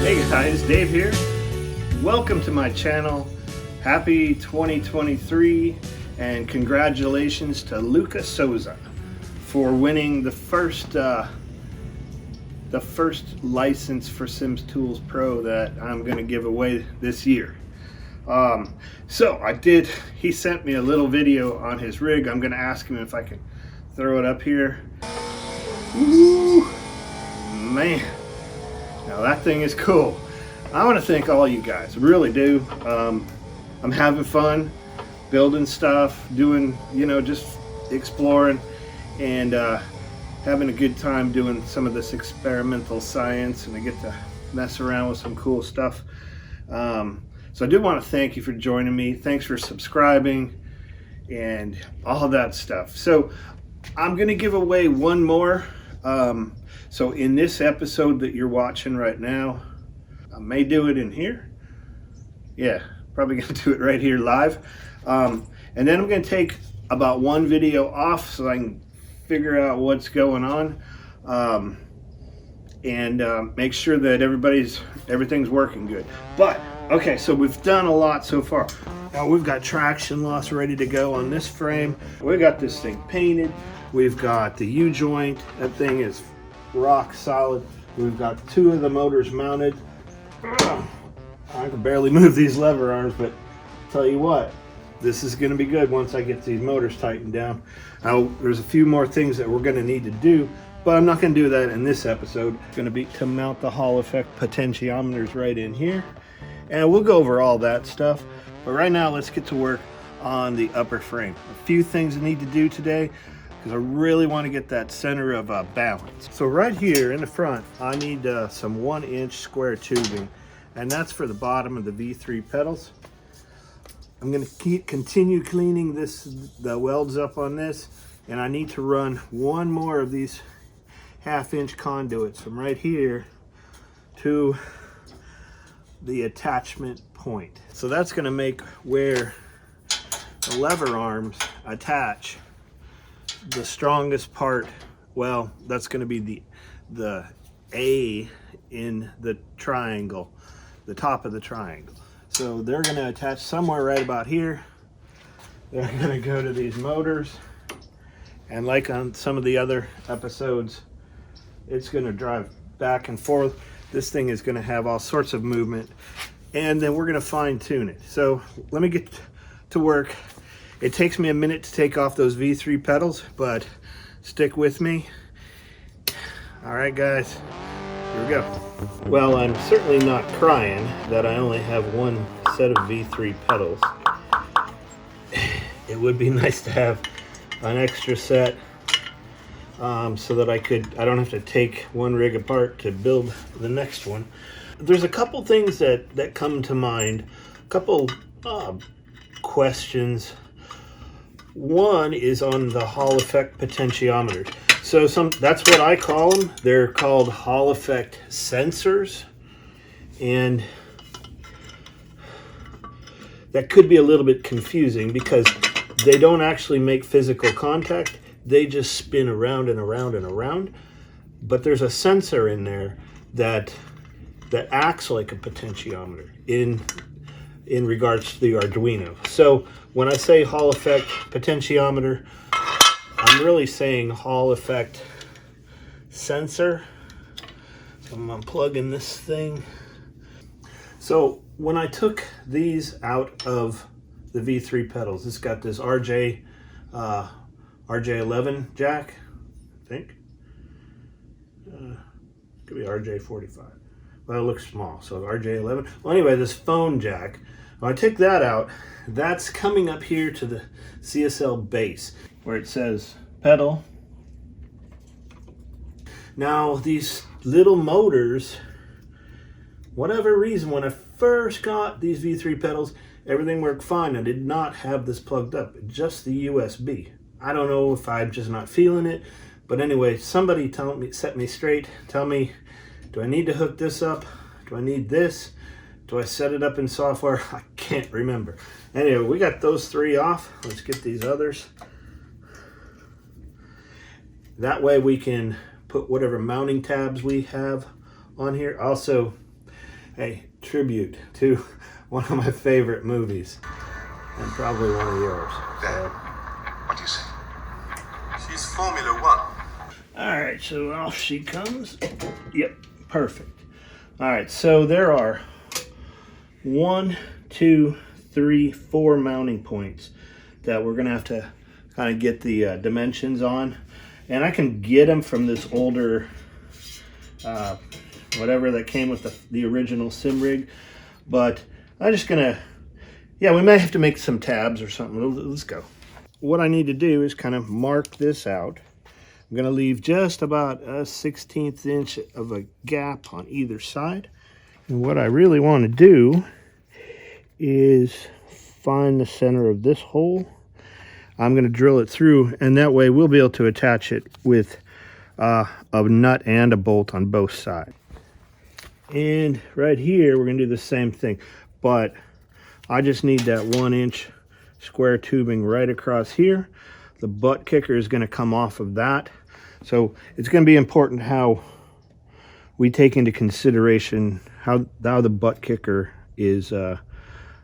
Hey guys, Dave here. Welcome to my channel. Happy 2023 and congratulations to Luca Souza for winning the first license for SIMTOOLS Pro that I'm going to give away this year. He sent me a little video on his rig. I'm going to ask him if I can throw it up here. Ooh, man. Now that thing is cool. I want to thank all you guys, I really do. I'm having fun building stuff, doing, just exploring and having a good time doing some of this experimental science, and I get to mess around with some cool stuff. So I do want to thank you for joining me. Thanks for subscribing and all of that stuff. So I'm going to give away one more. So in this episode that you're watching right now, I may do it in here. Yeah, probably going to do it right here live. And then I'm going to take about one video off so I can figure out what's going on, and make sure that everything's working good. But okay, so we've done a lot so far. Now we've got traction loss ready to go on this frame. We've got this thing painted. We've got the U-joint. That thing is rock solid. We've got two of the motors mounted. I can barely move these lever arms, but tell you what, this is going to be good once I get these motors tightened down. Now, there's a few more things that we're going to need to do, but I'm not going to do that in this episode. It's going to be to mount the Hall effect potentiometers right in here, and we'll go over all that stuff. But right now, let's get to work on the upper frame. A few things I need to do today, because I really want to get that center of balance. So right here in the front, I need some 1-inch square tubing, and that's for the bottom of the V3 pedals. I'm going to continue cleaning the welds up on this, and I need to run one more of these 1/2-inch conduits from right here to the attachment point. So that's going to make where the lever arms attach the strongest part. Well, that's going to be the A in the triangle, the top of the triangle. So they're going to attach somewhere right about here. They're going to go to these motors, and like on some of the other episodes, it's going to drive back and forth. This thing is going to have all sorts of movement, and then we're going to fine tune it. So let me get to work. It takes me a minute to take off those V3 pedals, but stick with me. All right, guys, here we go. Well, I'm certainly not crying that I only have one set of V3 pedals. It would be nice to have an extra set, so that I don't have to take one rig apart to build the next one. There's a couple things that come to mind, a couple questions. One is on the Hall effect potentiometers. So that's what I call them. They're called Hall effect sensors, and that could be a little bit confusing because they don't actually make physical contact. They just spin around and around and around. But there's a sensor in there that acts like a potentiometer in regards to the Arduino. So when I say Hall effect potentiometer, I'm really saying Hall effect sensor. So I'm unplugging this thing. So when I took these out of the V3 pedals, it's got this RJ11 jack, I think. Could be RJ45. Well, it looks small, so RJ11. Well, anyway, this phone jack, when I take that out, that's coming up here to the CSL base where it says pedal. Now, these little motors, whatever reason, when I first got these V3 pedals, everything worked fine. I did not have this plugged up, just the USB. I don't know if I'm just not feeling it, but anyway, somebody set me straight. Tell me, do I need to hook this up? Do I need this? Do I set it up in software? I can't remember. Anyway, we got those three off. Let's get these others. That way we can put whatever mounting tabs we have on here. Also, Hey, tribute to one of my favorite movies, and probably one of yours. Dad, what do you say? She's Formula One. All right, so off she comes. Yep, perfect. All right, so there are 1, 2, 3, 4 mounting points that we're gonna have to kind of get the dimensions on, and I can get them from this older whatever that came with the original sim rig, but I'm just gonna, yeah, we may have to make some tabs or something. Let's go. What I need to do is kind of mark this out. I'm gonna leave just about a 1/16 inch of a gap on either side. And what I really want to do is find the center of this hole. I'm gonna drill it through, and that way we'll be able to attach it with a nut and a bolt on both sides. And right here, we're gonna do the same thing, but I just need that 1 inch square tubing right across here. The butt kicker is gonna come off of that. So it's gonna be important how we take into consideration how the butt kicker is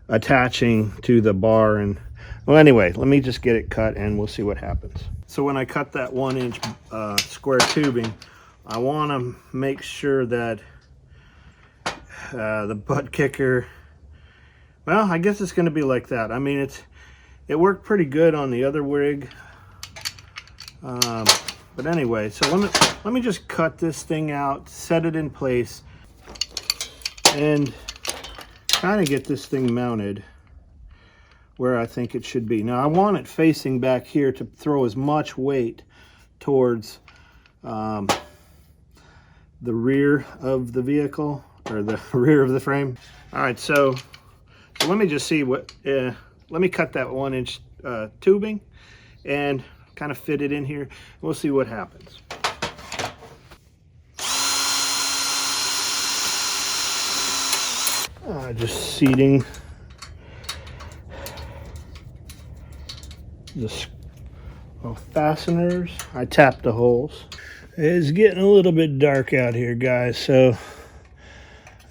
attaching to the bar. And well, anyway, let me just get it cut and we'll see what happens. So when I cut that 1 inch square tubing, I wanna make sure that the butt kicker, well, I guess it's going to be like that. I mean, it worked pretty good on the other rig, but anyway, so let me just cut this thing out, set it in place, and kind of get this thing mounted where I think it should be. Now I want it facing back here to throw as much weight towards the rear of the vehicle, or the rear of the frame. All right, so let me just see what, let me cut that 1 inch tubing and kind of fit it in here. We'll see what happens. Just seating the fasteners. I tapped the holes. It's getting a little bit dark out here, guys, so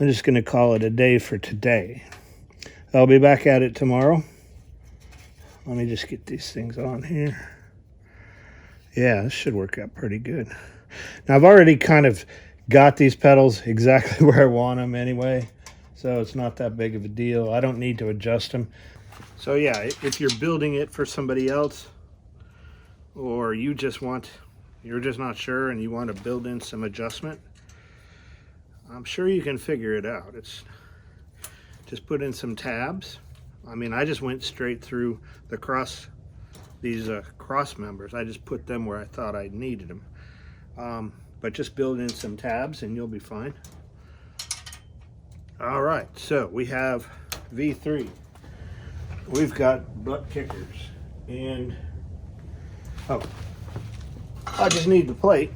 I'm just going to call it a day for today. I'll be back at it tomorrow. Let me just get these things on here. Yeah, this should work out pretty good. Now, I've already kind of got these pedals exactly where I want them anyway, so it's not that big of a deal. I don't need to adjust them. So yeah, if you're building it for somebody else, or you're just not sure and you want to build in some adjustment, I'm sure you can figure it out. It's just put in some tabs. I mean, I just went straight through the cross members. I just put them where I thought I needed them. But just build in some tabs and you'll be fine. All right, so we have V3. We've got butt kickers, and oh, I just need the plate.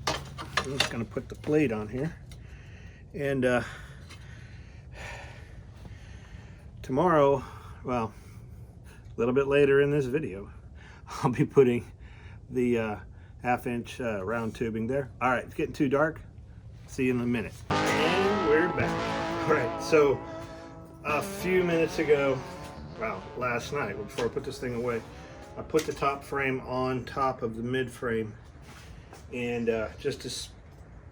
I'm just going to put the plate on here, and tomorrow, well, a little bit later in this video, I'll be putting the 1/2 inch round tubing there. All right, it's getting too dark. See you in a minute. And we're back. All right, so a few minutes ago, well, last night, before I put this thing away, I put the top frame on top of the mid frame, and I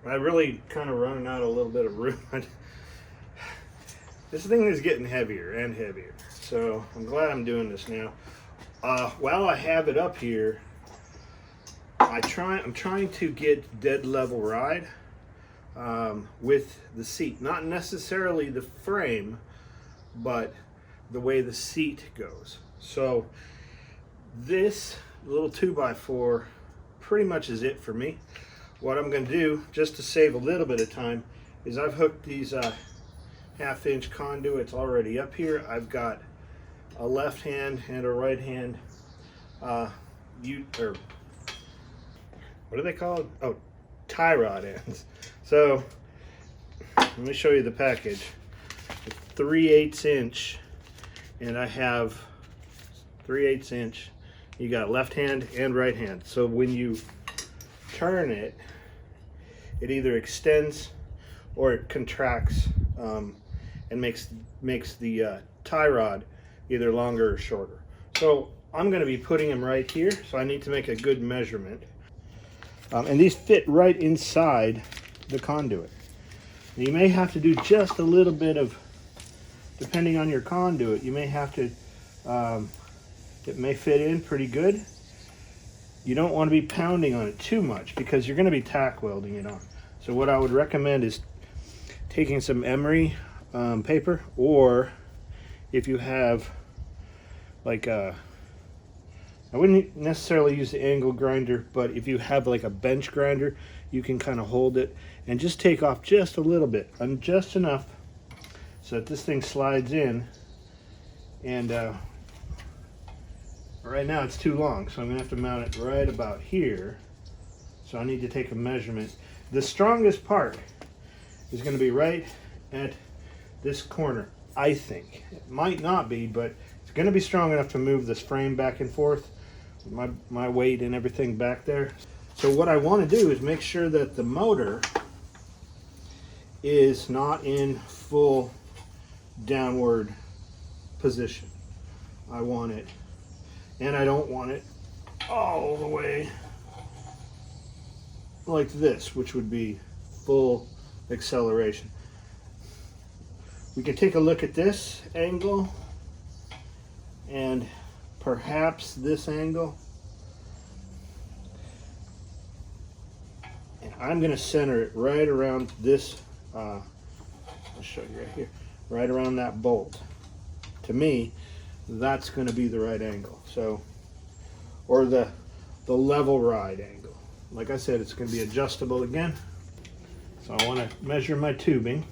really kind of running out a little bit of room. This thing is getting heavier and heavier, so I'm glad I'm doing this now. While I have it up here, I'm trying to get dead level ride with the seat, not necessarily the frame, but the way the seat goes. So this little 2x4 pretty much is it for me. What I'm going to do, just to save a little bit of time, is I've hooked these 1/2 inch conduits already up here. I've got a left hand and a right hand or what do they call it? Oh, tie rod ends. So let me show you the package. 3/8 inch, and I have 3/8 inch. You got left hand and right hand. So when you turn it, it either extends or it contracts and makes the tie rod either longer or shorter. So I'm going to be putting them right here, so I need to make a good measurement. And these fit right inside the conduit. You may have to do just a little bit of, depending on your conduit, you may have to, it may fit in pretty good. You don't want to be pounding on it too much because you're going to be tack welding it on. So what I would recommend is taking some emery paper, or if you have like a, I wouldn't necessarily use the angle grinder, but if you have like a bench grinder, you can kind of hold it and just take off just a little bit, and just enough so that this thing slides in. And right now it's too long, so I'm gonna have to mount it right about here. So I need to take a measurement. The strongest part is gonna be right at this corner, I think. It might not be, but it's gonna be strong enough to move this frame back and forth, my weight and everything back there. So what I want to do is make sure that the motor is not in full downward position. I want it, and I don't want it all the way like this, which would be full acceleration. We can take a look at this angle and perhaps this angle. And I'm going to center it right around this, I'll show you right here, right around that bolt. To me, that's going to be the right angle. So, or the level ride angle. Like I said, it's going to be adjustable again. So I want to measure my tubing.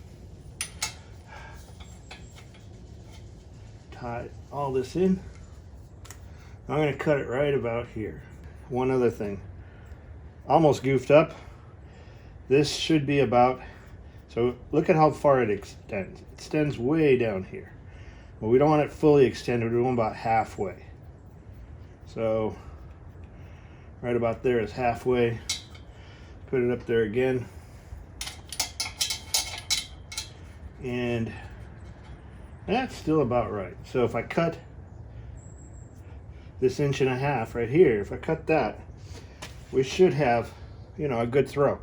Tie all this in. I'm going to cut it right about here. One other thing, almost goofed up. This should be about, so look at how far it extends. It extends way down here. Well, we don't want it fully extended, we want about halfway. So right about there is halfway. Put it up there again. And that's still about right. So if I cut this 1.5 inches right here, if I cut that, we should have, you know, a good throw.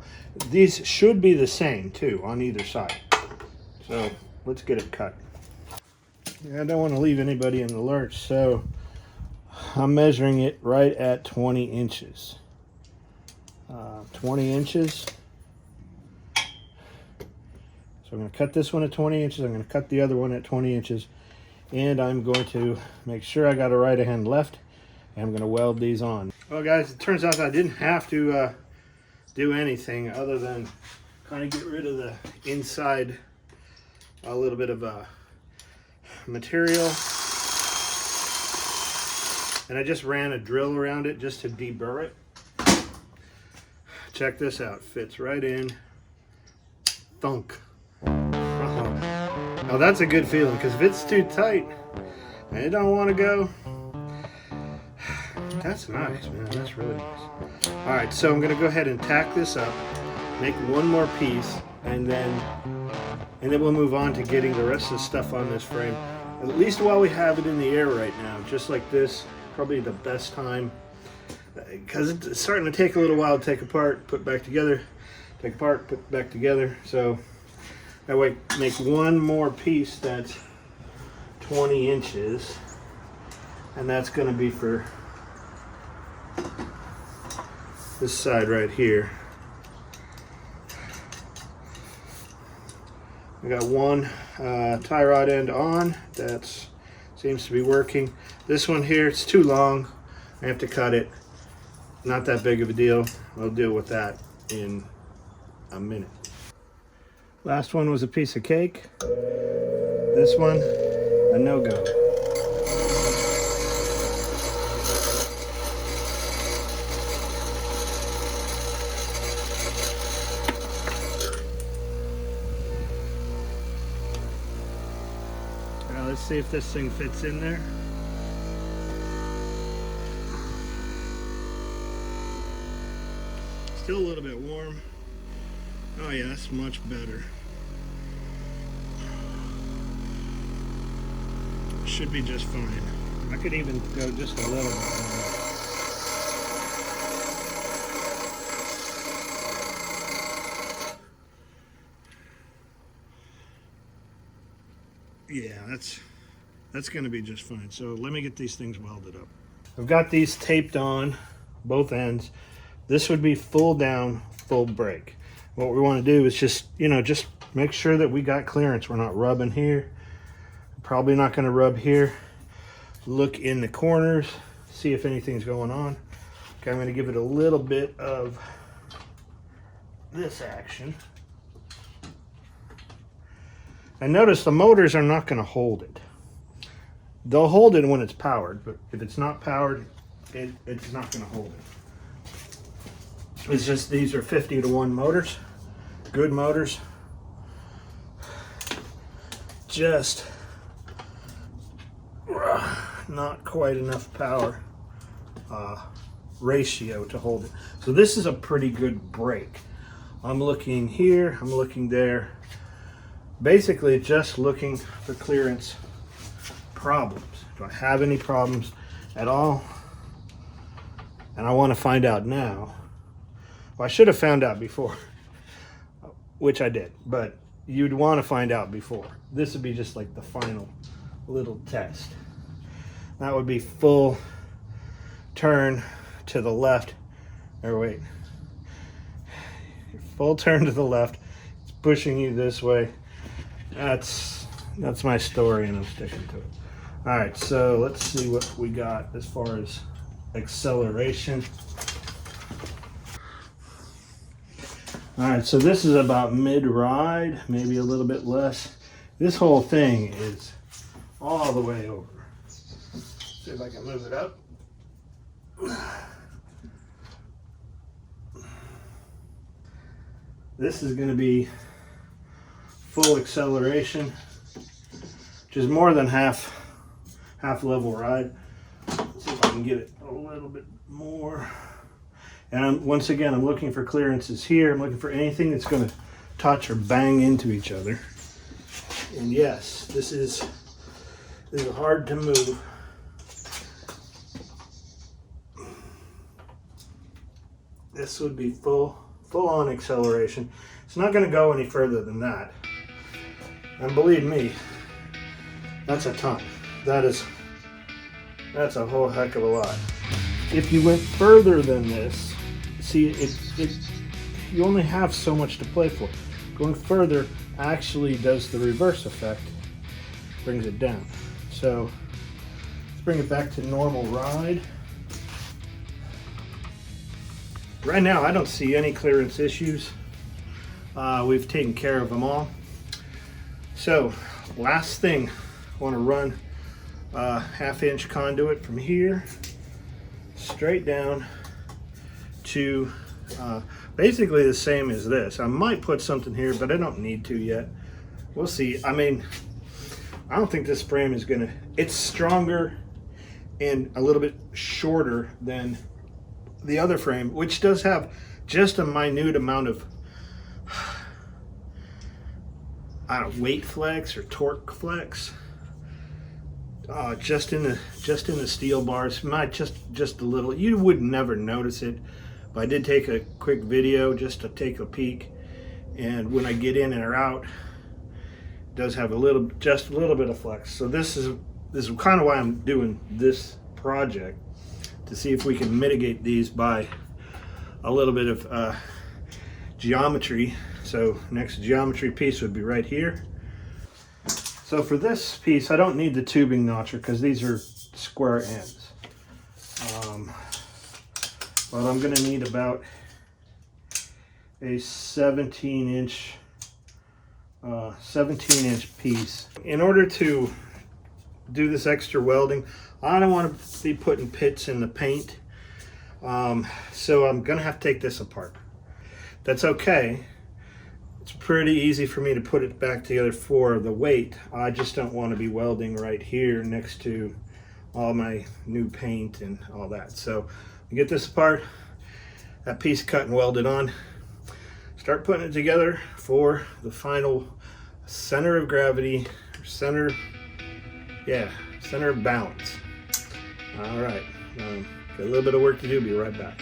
These should be the same too on either side. So let's get it cut. I don't want to leave anybody in the lurch, so I'm measuring it right at 20 inches. 20 inches. So I'm going to cut this one at 20 inches. I'm going to cut the other one at 20 inches. And I'm going to make sure I got a right hand left. And I'm going to weld these on. Well guys, it turns out I didn't have to do anything other than kind of get rid of the inside, a little bit of material. And I just ran a drill around it just to deburr it. Check this out, fits right in. Thunk. Now that's a good feeling, because if it's too tight and it don't want to go, that's nice, man. That's really nice. All right, so I'm gonna go ahead and tack this up, make one more piece, and then we'll move on to getting the rest of the stuff on this frame. At least while we have it in the air right now, just like this, probably the best time, because it's starting to take a little while to take apart, put back together, take apart, put back together. So that way, make one more piece that's 20 inches, and that's going to be for this side right here. I got one tie rod end on. That seems to be working. This one here, it's too long. I have to cut it. Not that big of a deal. I'll deal with that in a minute. Last one was a piece of cake. This one, a no-go. Now let's see if this thing fits in there. Still a little bit warm. Oh yeah, that's much better. should be just fine. I could even go just a little bit more. Yeah, that's going to be just fine. So let me get these things welded up. I've got these taped on both ends. This would be full down, full break. What we want to do is just, just make sure that we got clearance. We're not rubbing here. Probably not going to rub here. Look in the corners, see if anything's going on. Okay, I'm going to give it a little bit of this action. And notice the motors are not going to hold it. They'll hold it when it's powered, but if it's not powered, it's not going to hold it. It's just these are 50-to-1 motors, good motors. Just not quite enough power ratio to hold it. So this is a pretty good brake. I'm looking here, I'm looking there. Basically just looking for clearance problems. Do I have any problems at all? And I want to find out now. Well, I should have found out before, which I did, but you'd want to find out before. This would be just like the final little test. That would be full turn to the left, or wait, full turn to the left. It's pushing you this way. That's my story, and I'm sticking to it. All right, so let's see what we got as far as acceleration. All right, so this is about mid-ride, maybe a little bit less. This whole thing is all the way over. See if I can move it up. This is going to be full acceleration, which is more than half level ride. Let's see if I can get it a little bit more. And once again, I'm looking for clearances here. I'm looking for anything that's going to touch or bang into each other. And yes, this is hard to move. This would be full on acceleration. It's not going to go any further than that. And believe me, that's a ton. That's a whole heck of a lot. If you went further than this, see, you only have so much to play for. Going further actually does the reverse effect, brings it down. So let's bring it back to normal ride. Right now, I don't see any clearance issues. We've taken care of them all. So last thing, I want to run a 1/2-inch conduit from here straight down to basically the same as this. I might put something here, but I don't need to yet. We'll see. I mean, I don't think this frame is gonna, it's stronger and a little bit shorter than the other frame, which does have just a minute amount of I don't know, weight flex or torque flex. Just in the steel bars, might just a little. You would never notice it, but I did take a quick video just to take a peek, and when I get in or out, it does have just a little bit of flex. So this is kind of why I'm doing this project, to see if we can mitigate these by a little bit of geometry. So next geometry piece would be right here. So for this piece, I don't need the tubing notcher because these are square ends. But I'm going to need about a 17-inch piece. In order to do this extra welding, I don't want to be putting pits in the paint. So I'm going to have to take this apart. That's okay. It's pretty easy for me to put it back together for the weight. I just don't want to be welding right here next to all my new paint and all that. So we get this apart, that piece cut and welded on, start putting it together for the final center of gravity, center Center of balance. All right, got a little bit of work to do. Be right back.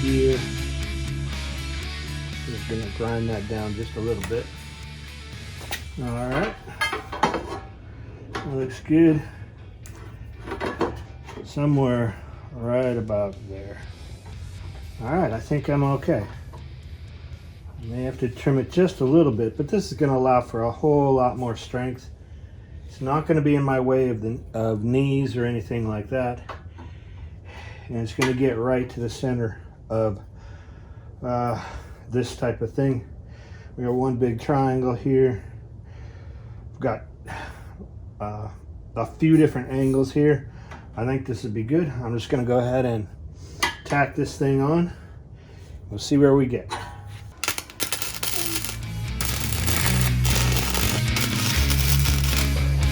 Here, just gonna grind that down just a little bit. All right, that looks good. Somewhere right about there. All right, I think I'm okay. I may have to trim it just a little bit, but this is going to allow for a whole lot more strength. It's not going to be in my way of knees or anything like that, and it's going to get right to the center of this type of thing. We got one big triangle here. We've got a few different angles here. I think this would be good. I'm just going to go ahead and tack this thing on. We'll see where we get.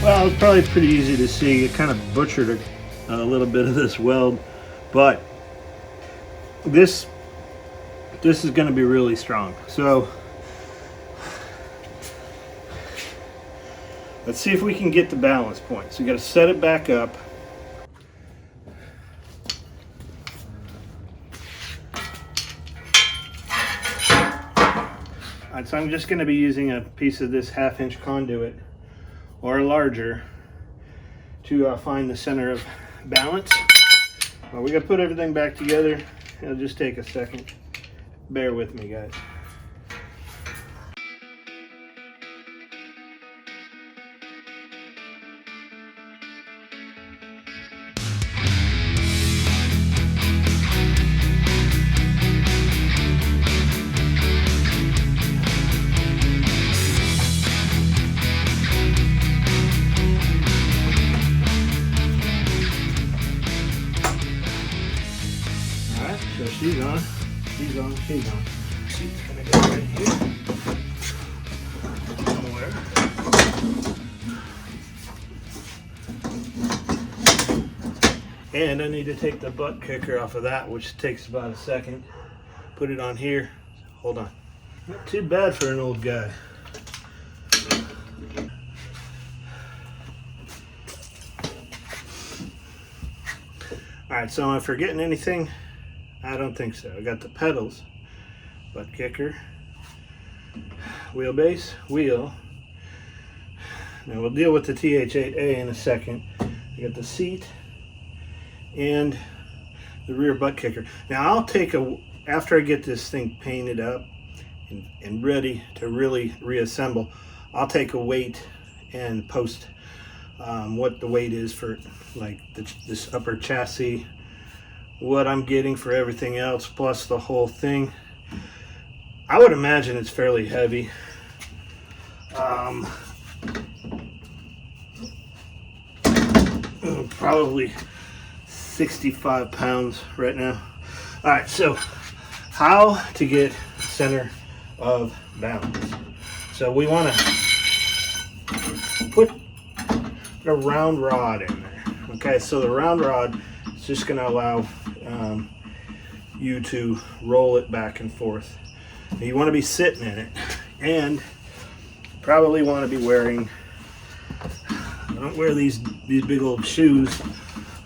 Well, it's probably pretty easy to see. It kind of butchered a little bit of this weld, but this is going to be really strong. So let's see if we can get the balance point. So you got to set it back up. All right, so I'm just going to be using a piece of this 1/2 inch conduit or larger to find the center of balance. Well, we got to put everything back together. It'll just take a second. Bear with me, guys. So she's on, she's on, she's on. She's gonna go right here somewhere. And I need to take the butt kicker off of that, which takes about a second. Put it on here. Hold on. Not too bad for an old guy. All right, so am I forgetting anything? I don't think so. I got the pedals, butt kicker, wheelbase, wheel. Now we'll deal with the TH8A in a second. I got the seat and the rear butt kicker. Now I'll take after I get this thing painted up and ready to really reassemble, I'll take a weight and post what the weight is for like this upper chassis, what I'm getting for everything else, plus the whole thing. I would imagine it's fairly heavy. Probably 65 pounds right now. All right, so how to get center of balance. So we want to put a round rod in there. Okay, so the round rod is just going to allow you to roll it back and forth. Now you want to be sitting in it, and probably want to be wearing, I don't wear these big old shoes.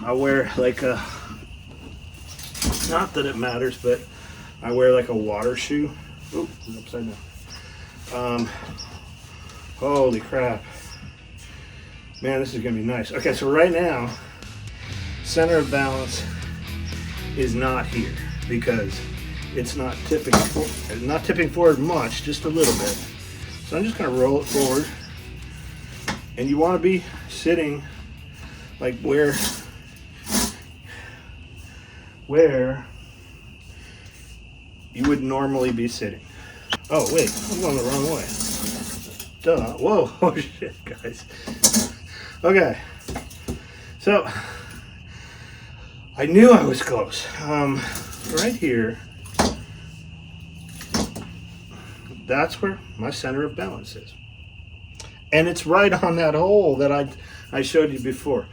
I wear like a, not that it matters, but I wear like a water shoe. Oh, it's upside down. Holy crap. Man, this is gonna be nice. Okay, so right now, center of balance is not here because it's not tipping forward much, just a little bit. So I'm just gonna roll it forward, and you want to be sitting like where where you would normally be sitting. Oh wait, I'm going the wrong way. Duh. Whoa. Oh shit, guys. Okay. So I knew I was close. Right here, that's where my center of balance is. And it's right on that hole that I showed you before.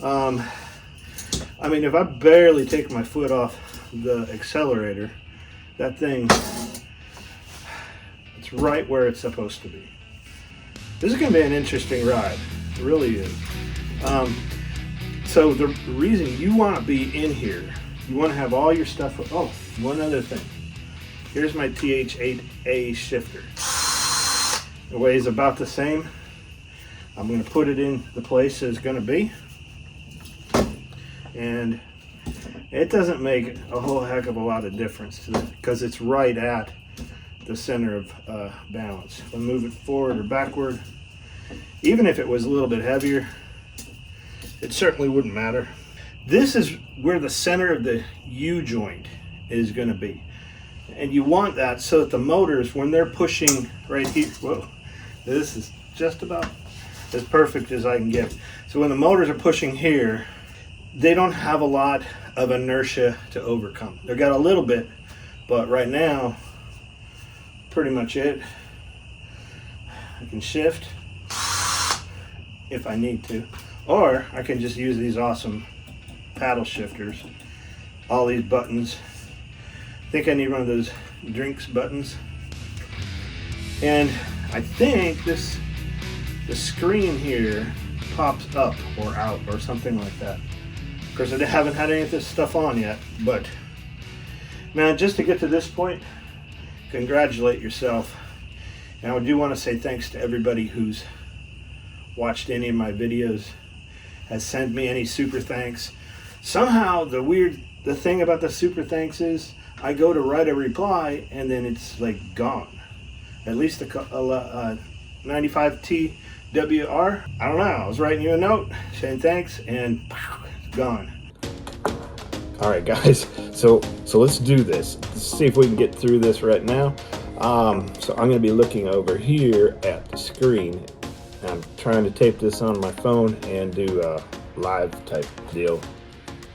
I mean, if I barely take my foot off the accelerator, that thing, it's right where it's supposed to be. This is going to be an interesting ride. It really is. So the reason you want to be in here, you want to have all your stuff. Oh, one other thing. Here's my TH8A shifter. It weighs about the same. I'm going to put it in the place it's going to be. And it doesn't make a whole heck of a lot of difference to it because it's right at the center of balance. If I move it forward or backward, even if it was a little bit heavier, it certainly wouldn't matter. This is where the center of the U-joint is going to be. And you want that so that the motors, when they're pushing right here, whoa, this is just about as perfect as I can get. So when the motors are pushing here, they don't have a lot of inertia to overcome. They've got a little bit, but right now, pretty much it. I can shift if I need to, or I can just use these awesome paddle shifters. All these buttons. I think I need one of those drinks buttons. And I think the screen here pops up or out or something like that. Of course, I haven't had any of this stuff on yet, but man, just to get to this point, congratulate yourself. And I do want to say thanks to everybody who's watched any of my videos, has sent me any super thanks. Somehow the thing about the super thanks is I go to write a reply and then it's like gone. At least the 95TWR, I don't know, I was writing you a note saying thanks and it's gone. All right, guys, so let's do this. Let's see if we can get through this right now. So I'm gonna be looking over here at the screen. I'm trying to tape this on my phone and do a live type deal.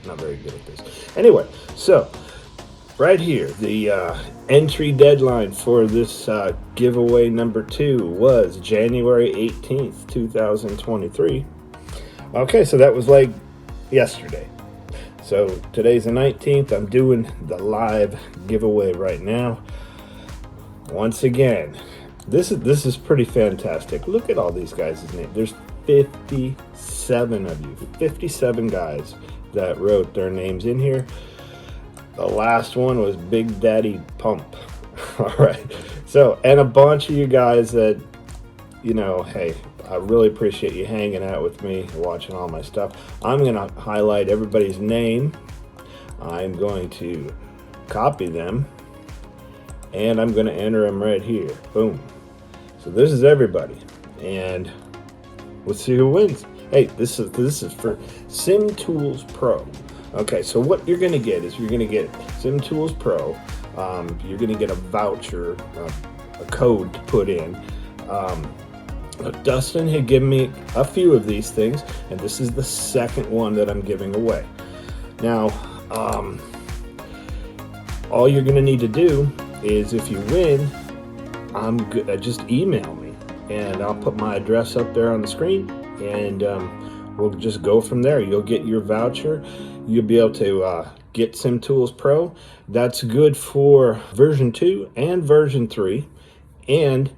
Not very good at this. Anyway, so right here, the entry deadline for this giveaway number 2 was January 18th, 2023. Okay, so that was like yesterday. So today's the 19th. I'm doing the live giveaway right now. Once again, this is pretty fantastic. Look at all these guys' names. There's 57 of you, 57 guys that wrote their names in here. The last one was Big Daddy Pump. All right. So, and a bunch of you guys that, you know, hey, I really appreciate you hanging out with me and watching all my stuff. I'm going to highlight everybody's name. I'm going to copy them. And I'm going to enter them right here. Boom. So this is everybody. And let's see who wins. Hey, this is for SIMTOOLS Pro. Okay, so what you're going to get is you're going to get SIMTOOLS Pro. You're going to get a voucher, a code to put in. Dustin had given me a few of these things, and this is the second one that I'm giving away. Now, all you're going to need to do is if you win, just email me, and I'll put my address up there on the screen, and we'll just go from there. You'll get your voucher. You'll be able to get SIMTOOLS Pro. That's good for version 2 and version 3, and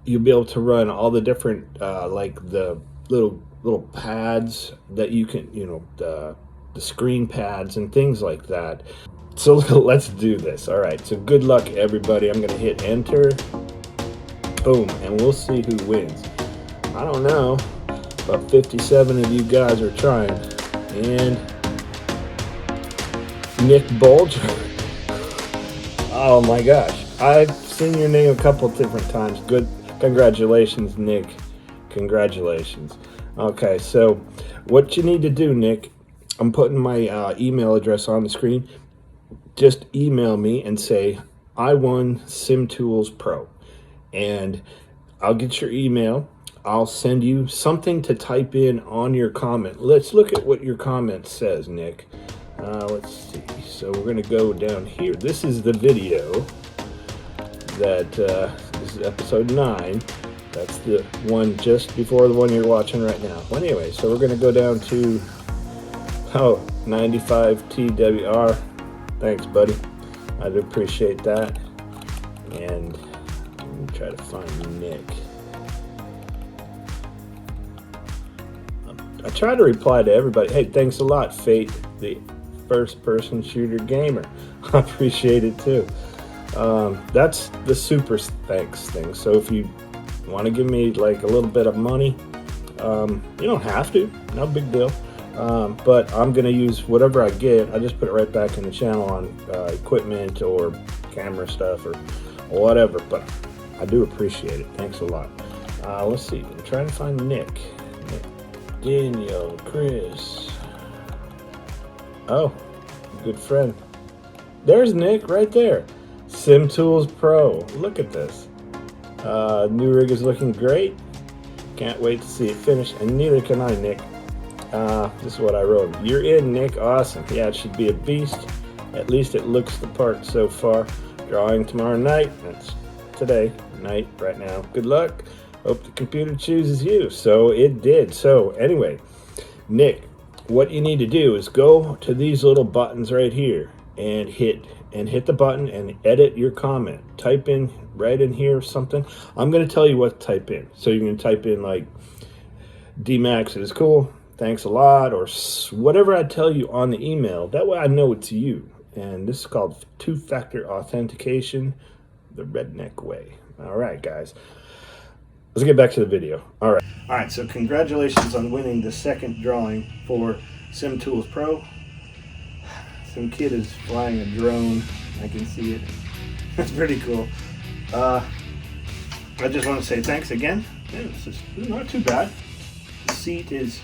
you'll be able to run all the different like the little pads that you can, you know, the screen pads and things like that. So let's do this. All right, so good luck everybody. I'm gonna hit enter. Boom, and we'll see who wins. I don't know, but 57 of you guys are trying. And Nick Bulger. Oh my gosh, I've seen your name a couple different times. Good, congratulations, Nick. Congratulations. Okay, so what you need to do, Nick, I'm putting my email address on the screen. Just email me and say, I won SIMTOOLS Pro. And I'll get your email. I'll send you something to type in on your comment. Let's look at what your comment says, Nick. Let's see. So we're going to go down here. This is the video that this is episode 9. That's the one just before the one you're watching right now. Well, anyway, so we're going to go down to 95 TWR. Thanks, buddy. I'd appreciate that. And let me try to find Nick. I try to reply to everybody. Hey, thanks a lot, Fate, the first-person shooter gamer. I appreciate it too. That's the super thanks thing. So if you want to give me like a little bit of money, you don't have to. No big deal. But I'm gonna use whatever I get. I just put it right back in the channel on equipment or camera stuff or whatever. But I do appreciate it. Thanks a lot. Let's see. I'm trying to find Nick. Daniel, Chris. Oh, good friend. There's Nick right there. SIMTOOLS Pro. Look at this. New rig is looking great. Can't wait to see it finish, and neither can I, Nick. This is what I wrote. You're in, Nick. Awesome. Yeah, it should be a beast. At least it looks the part so far. Drawing tomorrow night. That's today night right now. Good luck. Hope the computer chooses you. So it did. So anyway, Nick, what you need to do is go to these little buttons right here and hit the button and edit your comment. Type in right in here something. I'm going to tell you what to type in. So you're going to type in like DMAX is cool. Thanks a lot, or whatever I tell you on the email. That way I know it's you. And this is called two-factor authentication, the redneck way. All right, guys. Let's get back to the video. All right, so congratulations on winning the second drawing for SIMTOOLS Pro. Some kid is flying a drone. I can see it. That's pretty cool. I just want to say thanks again. Yeah, this is not too bad. The seat is...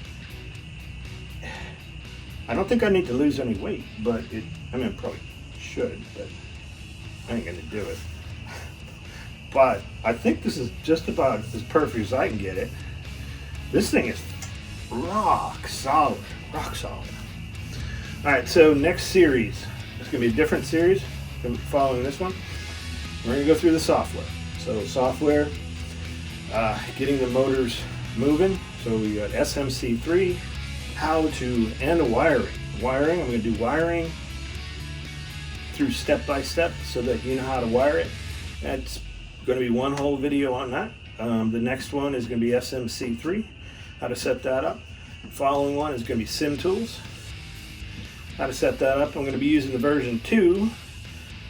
I don't think I need to lose any weight, but I mean, I probably should, but I ain't gonna do it. But I think this is just about as perfect as I can get it. This thing is rock solid, rock solid. All right, so next series, it's gonna be a different series following this one. We're gonna go through the software. So software, getting the motors moving. So we got SMC3, how to, and the wiring. I'm gonna do wiring through step by step so that you know how to wire it. That's going to be one whole video on that. The next one is going to be SMC3, how to set that up. The following one is going to be SIMTOOLS, how to set that up. I'm going to be using the version 2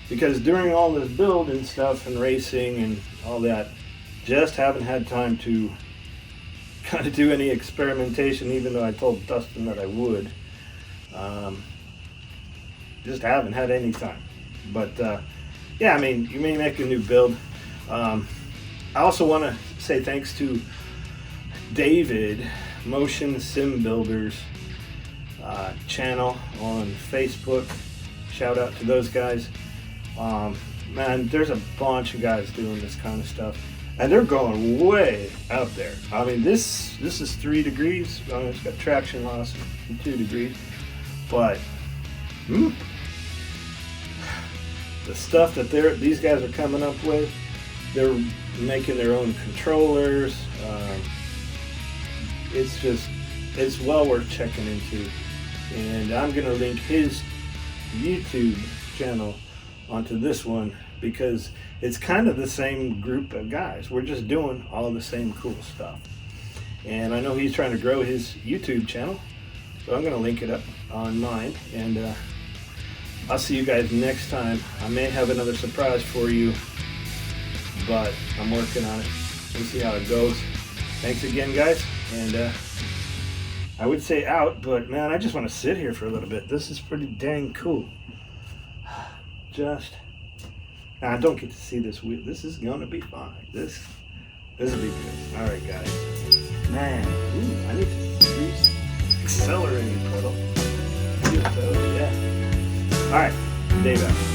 because during all this build and stuff and racing and all that, just haven't had time to kind of do any experimentation, even though I told Dustin that I would. Just haven't had any time. But yeah, I mean, you may make a new build. I also want to say thanks to David, Motion Sim Builders channel on Facebook. Shout out to those guys. Man, there's a bunch of guys doing this kind of stuff, and they're going way out there. I mean, this is 3 degrees. It's got traction loss in 2 degrees, but the stuff that these guys are coming up with, they're making their own controllers. It's well worth checking into, and I'm gonna link his YouTube channel onto this one because it's kind of the same group of guys. We're just doing all the same cool stuff, and I know he's trying to grow his YouTube channel, so I'm gonna link it up on mine, and I'll see you guys next time. I may have another surprise for you, but I'm working on it. We'll see how it goes. Thanks again, guys, and I would say out, but man, I just want to sit here for a little bit. This is pretty dang cool. Now, I don't get to see this wheel. This is gonna be fine. This will be good. All right, guys. Man, I need to use accelerating pedal. So yeah. All right, Dave out.